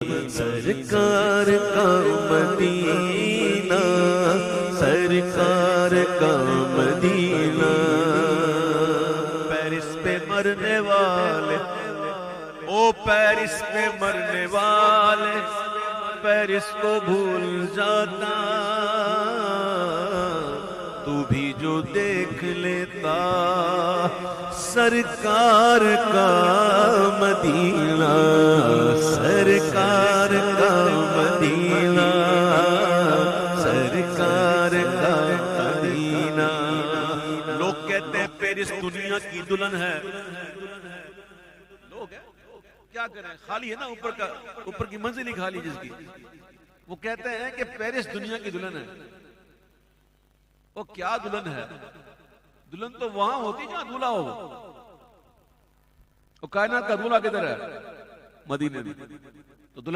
सरकार का मदीना, सरकार का मदीना। पेरिस पे मरने वाले, ओ पेरिस पे मरने वाले, पेरिस को भूल जाता। तू भी जो देख लेता सरकार का मदीना, सरकार का मदीना, सरकार का मदीना। लोग कहते हैं पेरिस दुनिया की दुल्हन है। लोग क्या करें, खाली है ना ऊपर की मंजिल ही खाली जिसकी। वो कहते हैं कि पेरिस दुनिया की दुल्हन है। वो क्या दुल्हन है? दुल्हन तो वहां होती जहां दूल्हा हो। वो कायनात का दूल्हा किधर है? मदीने में।